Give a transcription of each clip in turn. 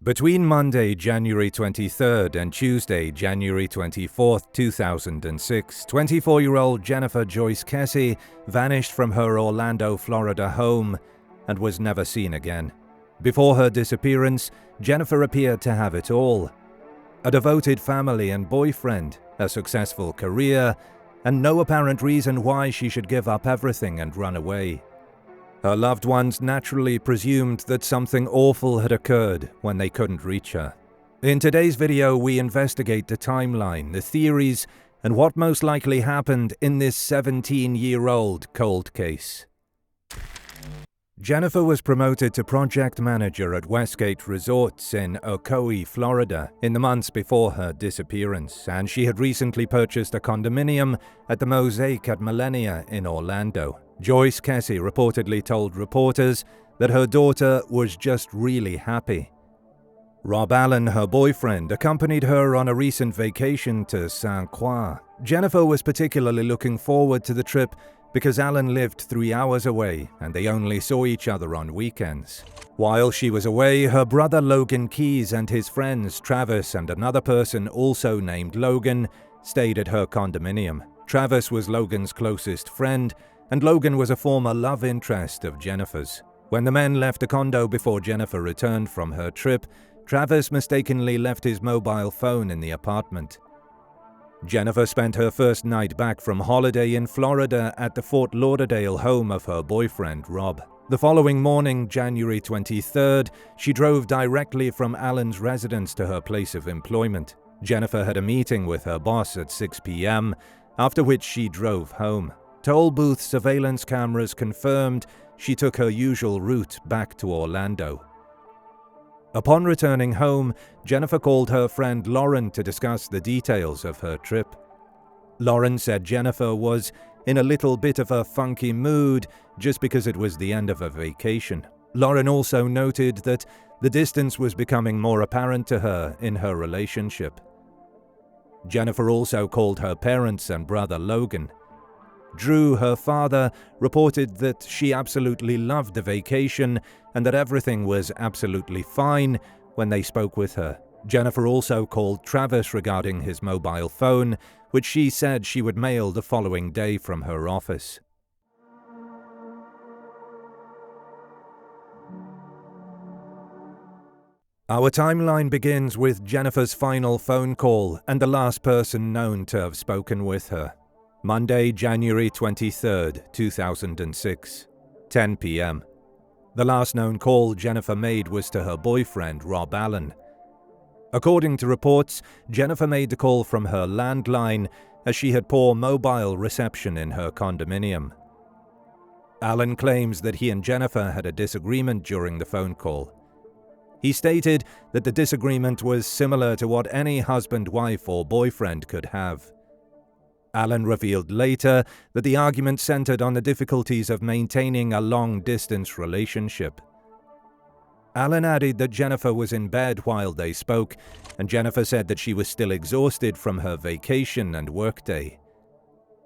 Between Monday, January 23rd and Tuesday, January 24th, 2006, 24-year-old Jennifer Joyce Kesse vanished from her Orlando, Florida home and was never seen again. Before her disappearance, Jennifer appeared to have it all: a devoted family and boyfriend, a successful career, and no apparent reason why she should give up everything and run away. Her loved ones naturally presumed that something awful had occurred when they couldn't reach her. In today's video, we investigate the timeline, the theories, and what most likely happened in this 17-year-old cold case. Jennifer was promoted to project manager at Westgate Resorts in Ocoee, Florida, in the months before her disappearance, and she had recently purchased a condominium at the Mosaic at Millenia in Orlando. Joyce Kesse reportedly told reporters that her daughter was just really happy. Rob Allen, her boyfriend, accompanied her on a recent vacation to St. Croix. Jennifer was particularly looking forward to the trip because Allen lived 3 hours away and they only saw each other on weekends. While she was away, her brother Logan Keys and his friends Travis and another person also named Logan stayed at her condominium. Travis was Logan's closest friend, and Logan was a former love interest of Jennifer's. When the men left the condo before Jennifer returned from her trip, Travis mistakenly left his mobile phone in the apartment. Jennifer spent her first night back from holiday in Florida at the Fort Lauderdale home of her boyfriend, Rob. The following morning, January 23rd, she drove directly from Allen's residence to her place of employment. Jennifer had a meeting with her boss at 6 p.m., after which she drove home. Toll booth surveillance cameras confirmed she took her usual route back to Orlando. Upon returning home, Jennifer called her friend Lauren to discuss the details of her trip. Lauren said Jennifer was in a little bit of a funky mood just because it was the end of a vacation. Lauren also noted that the distance was becoming more apparent to her in her relationship. Jennifer also called her parents and brother Logan. Drew, her father, reported that she absolutely loved the vacation and that everything was absolutely fine when they spoke with her. Jennifer also called Travis regarding his mobile phone, which she said she would mail the following day from her office. Our timeline begins with Jennifer's final phone call and the last person known to have spoken with her. Monday, January 23rd, 2006, 10 p.m. The last known call Jennifer made was to her boyfriend, Rob Allen. According to reports, Jennifer made the call from her landline as she had poor mobile reception in her condominium. Allen claims that he and Jennifer had a disagreement during the phone call. He stated that the disagreement was similar to what any husband, wife, or boyfriend could have. Allen revealed later that the argument centered on the difficulties of maintaining a long-distance relationship. Allen added that Jennifer was in bed while they spoke, and Jennifer said that she was still exhausted from her vacation and workday.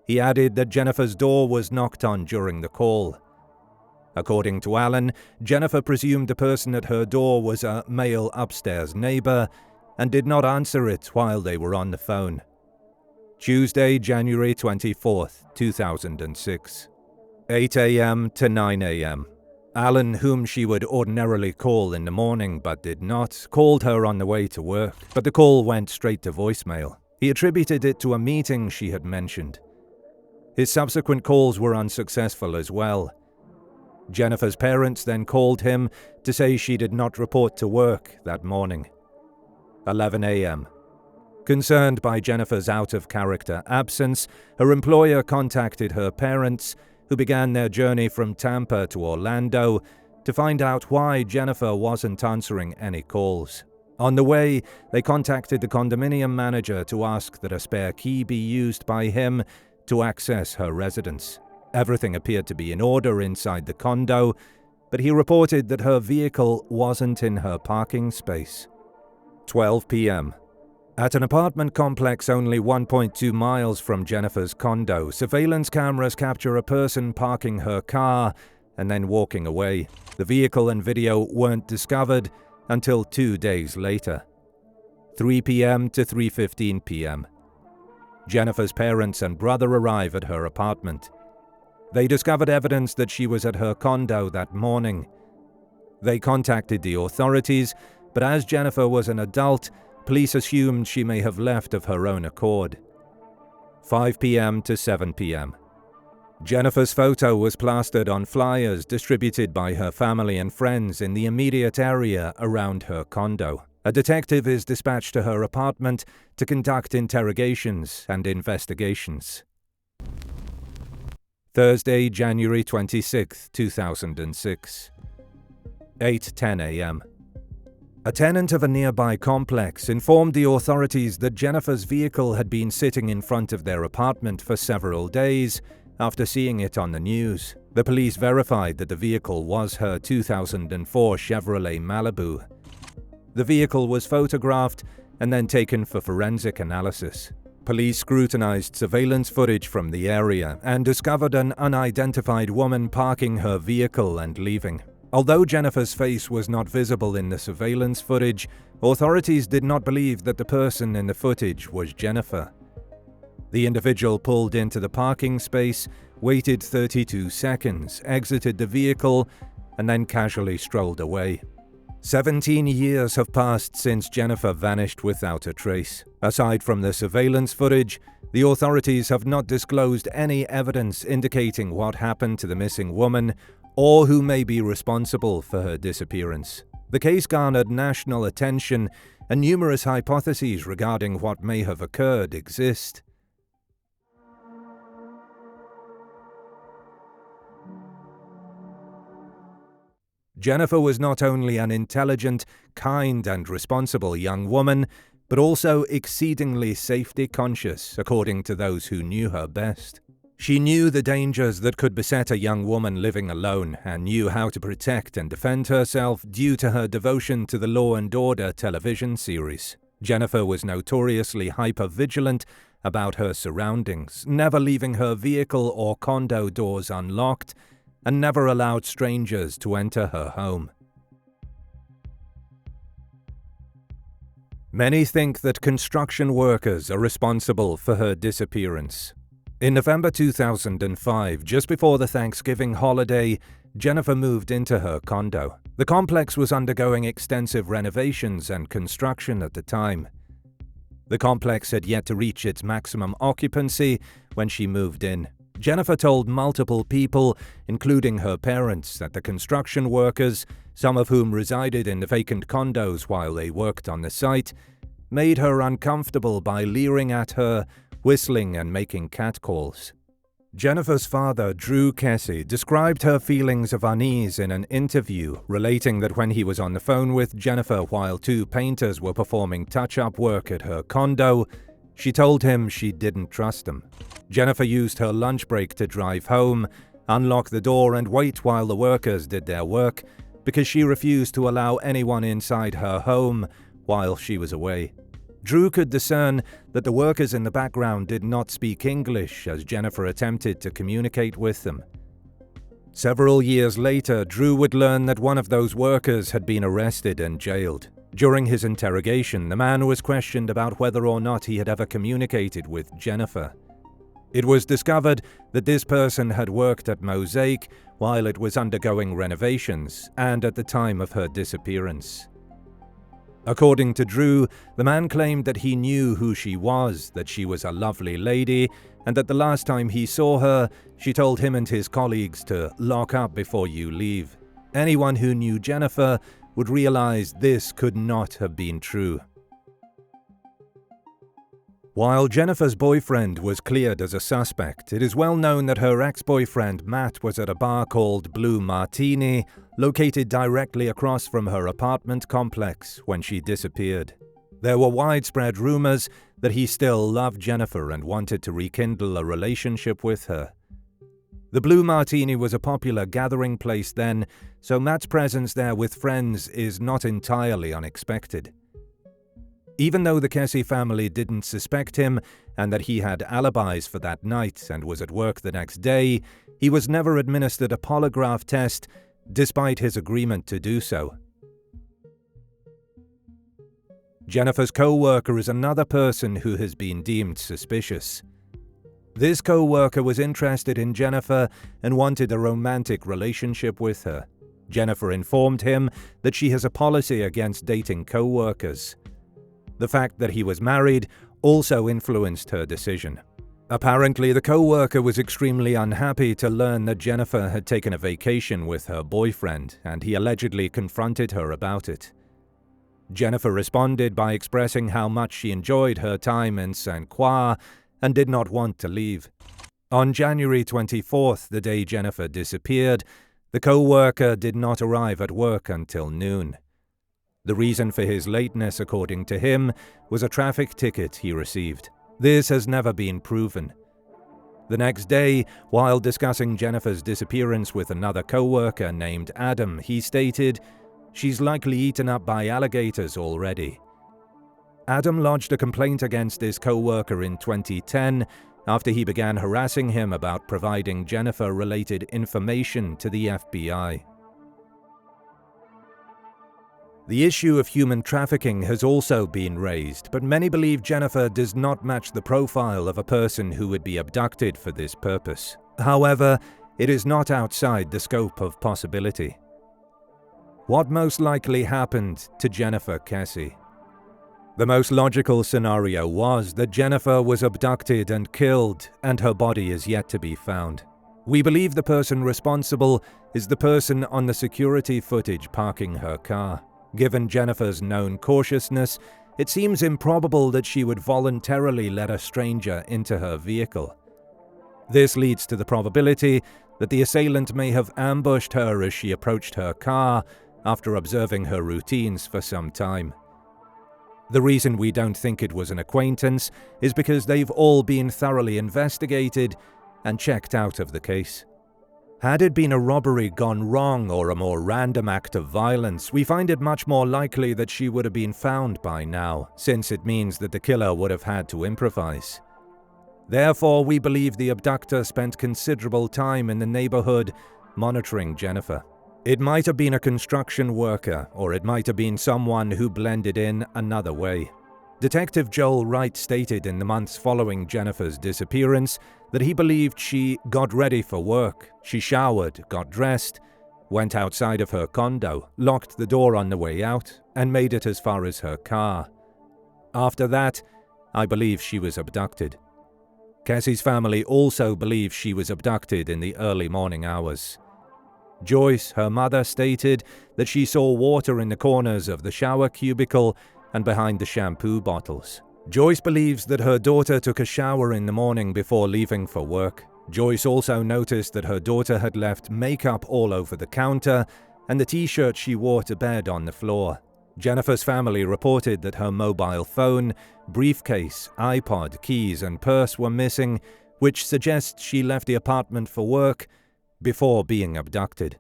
He added that Jennifer's door was knocked on during the call. According to Allen, Jennifer presumed the person at her door was a male upstairs neighbor and did not answer it while they were on the phone. Tuesday, January 24th, 2006, 8 a.m. to 9 a.m. Allen, whom she would ordinarily call in the morning but did not, called her on the way to work, but the call went straight to voicemail. He attributed it to a meeting she had mentioned. His subsequent calls were unsuccessful as well. Jennifer's parents then called him to say she did not report to work that morning. 11 a.m. Concerned by Jennifer's out-of-character absence, her employer contacted her parents, who began their journey from Tampa to Orlando to find out why Jennifer wasn't answering any calls. On the way, they contacted the condominium manager to ask that a spare key be used by him to access her residence. Everything appeared to be in order inside the condo, but he reported that her vehicle wasn't in her parking space. 12 p.m. At an apartment complex only 1.2 miles from Jennifer's condo, surveillance cameras capture a person parking her car and then walking away. The vehicle and video weren't discovered, until 2 days later, 3 p.m. to 3:15 p.m. Jennifer's parents and brother arrive at her apartment. They discovered evidence that she was at her condo that morning. They contacted the authorities, but as Jennifer was an adult, police assumed she may have left of her own accord. 5 p.m. to 7 p.m. Jennifer's photo was plastered on flyers distributed by her family and friends in the immediate area around her condo. A detective is dispatched to her apartment to conduct interrogations and investigations. Thursday, January 26, 2006. 8:10 a.m. A tenant of a nearby complex informed the authorities that Jennifer's vehicle had been sitting in front of their apartment for several days after seeing it on the news. The police verified that the vehicle was her 2004 Chevrolet Malibu. The vehicle was photographed and then taken for forensic analysis. Police scrutinized surveillance footage from the area and discovered an unidentified woman parking her vehicle and leaving. Although Jennifer's face was not visible in the surveillance footage, authorities did not believe that the person in the footage was Jennifer. The individual pulled into the parking space, waited 32 seconds, exited the vehicle, and then casually strolled away. 17 years have passed since Jennifer vanished without a trace. Aside from the surveillance footage, the authorities have not disclosed any evidence indicating what happened to the missing woman or who may be responsible for her disappearance. The case garnered national attention, and numerous hypotheses regarding what may have occurred exist. Jennifer was not only an intelligent, kind, and responsible young woman, but also exceedingly safety-conscious, according to those who knew her best. She knew the dangers that could beset a young woman living alone and knew how to protect and defend herself due to her devotion to the Law and Order television series. Jennifer was notoriously hyper-vigilant about her surroundings, never leaving her vehicle or condo doors unlocked, and never allowed strangers to enter her home. Many think that construction workers are responsible for her disappearance. In November 2005, just before the Thanksgiving holiday, Jennifer moved into her condo. The complex was undergoing extensive renovations and construction at the time. The complex had yet to reach its maximum occupancy when she moved in. Jennifer told multiple people, including her parents, that the construction workers, some of whom resided in the vacant condos while they worked on the site, made her uncomfortable by leering at her, whistling and making catcalls. Jennifer's father, Drew Kesse, described her feelings of unease in an interview, relating that when he was on the phone with Jennifer while two painters were performing touch-up work at her condo, she told him she didn't trust him. Jennifer used her lunch break to drive home, unlock the door and wait while the workers did their work, because she refused to allow anyone inside her home while she was away. Drew could discern that the workers in the background did not speak English as Jennifer attempted to communicate with them. Several years later, Drew would learn that one of those workers had been arrested and jailed. During his interrogation, the man was questioned about whether or not he had ever communicated with Jennifer. It was discovered that this person had worked at Mosaic while it was undergoing renovations and at the time of her disappearance. According to Drew, the man claimed that he knew who she was, that she was a lovely lady, and that the last time he saw her, she told him and his colleagues to lock up before you leave. Anyone who knew Jennifer would realize this could not have been true. While Jennifer's boyfriend was cleared as a suspect, it is well known that her ex-boyfriend Matt was at a bar called Blue Martini, located directly across from her apartment complex when she disappeared. There were widespread rumors that he still loved Jennifer and wanted to rekindle a relationship with her. The Blue Martini was a popular gathering place then, so Matt's presence there with friends is not entirely unexpected. Even though the Kesse family didn't suspect him and that he had alibis for that night and was at work the next day, he was never administered a polygraph test despite his agreement to do so. Jennifer's co-worker is another person who has been deemed suspicious. This co-worker was interested in Jennifer and wanted a romantic relationship with her. Jennifer informed him that she has a policy against dating co-workers. The fact that he was married also influenced her decision. Apparently, the co-worker was extremely unhappy to learn that Jennifer had taken a vacation with her boyfriend, and he allegedly confronted her about it. Jennifer responded by expressing how much she enjoyed her time in St. Croix and did not want to leave. On January 24th, the day Jennifer disappeared, the co-worker did not arrive at work until noon. The reason for his lateness, according to him, was a traffic ticket he received. This has never been proven. The next day, while discussing Jennifer's disappearance with another co-worker named Adam, he stated, "She's likely eaten up by alligators already." Adam lodged a complaint against his co-worker in 2010 after he began harassing him about providing Jennifer-related information to the FBI. The issue of human trafficking has also been raised, but many believe Jennifer does not match the profile of a person who would be abducted for this purpose. However, it is not outside the scope of possibility. What most likely happened to Jennifer Kesse? The most logical scenario was that Jennifer was abducted and killed, and her body is yet to be found. We believe the person responsible is the person on the security footage parking her car. Given Jennifer's known cautiousness, it seems improbable that she would voluntarily let a stranger into her vehicle. This leads to the probability that the assailant may have ambushed her as she approached her car after observing her routines for some time. The reason we don't think it was an acquaintance is because they've all been thoroughly investigated and checked out of the case. Had it been a robbery gone wrong or a more random act of violence, we find it much more likely that she would have been found by now, since it means that the killer would have had to improvise. Therefore, we believe the abductor spent considerable time in the neighborhood monitoring Jennifer. It might have been a construction worker, or it might have been someone who blended in another way. Detective Joel Wright stated in the months following Jennifer's disappearance that he believed she got ready for work. She showered, got dressed, went outside of her condo, locked the door on the way out, and made it as far as her car. After that, I believe she was abducted. Kesse's family also believes she was abducted in the early morning hours. Joyce, her mother, stated that she saw water in the corners of the shower cubicle and behind the shampoo bottles. Joyce believes that her daughter took a shower in the morning before leaving for work. Joyce also noticed that her daughter had left makeup all over the counter and the t-shirt she wore to bed on the floor. Jennifer's family reported that her mobile phone, briefcase, iPod, keys, and purse were missing, which suggests she left the apartment for work before being abducted.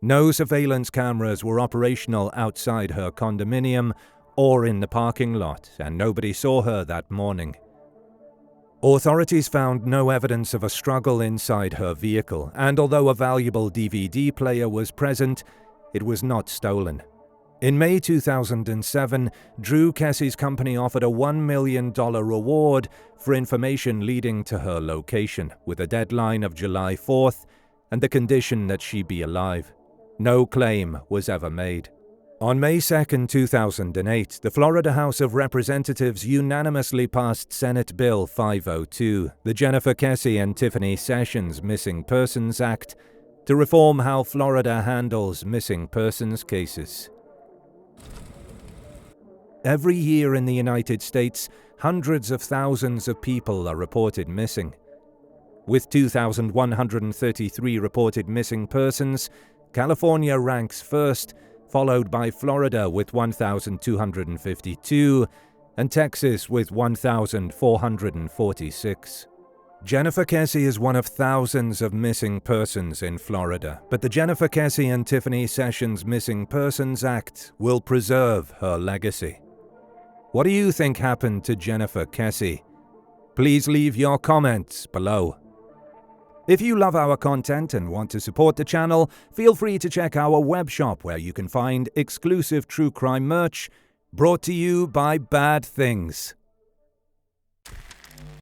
No surveillance cameras were operational outside her condominium or in the parking lot, and nobody saw her that morning. Authorities found no evidence of a struggle inside her vehicle, and although a valuable DVD player was present, it was not stolen. In May 2007, Drew Kesse's company offered a $1 million reward for information leading to her location, with a deadline of July 4th and the condition that she be alive. No claim was ever made. On May 2, 2008, the Florida House of Representatives unanimously passed Senate Bill 502, the Jennifer Kesse and Tiffany Sessions Missing Persons Act, to reform how Florida handles missing persons cases. Every year in the United States, hundreds of thousands of people are reported missing. With 2,133 reported missing persons, California ranks first, followed by Florida with 1,252 and Texas with 1,446. Jennifer Kesse is one of thousands of missing persons in Florida, but the Jennifer Kesse and Tiffany Sessions Missing Persons Act will preserve her legacy. What do you think happened to Jennifer Kesse? Please leave your comments below. If you love our content and want to support the channel, feel free to check our web shop where you can find exclusive true crime merch, Brought to you by Bad Things.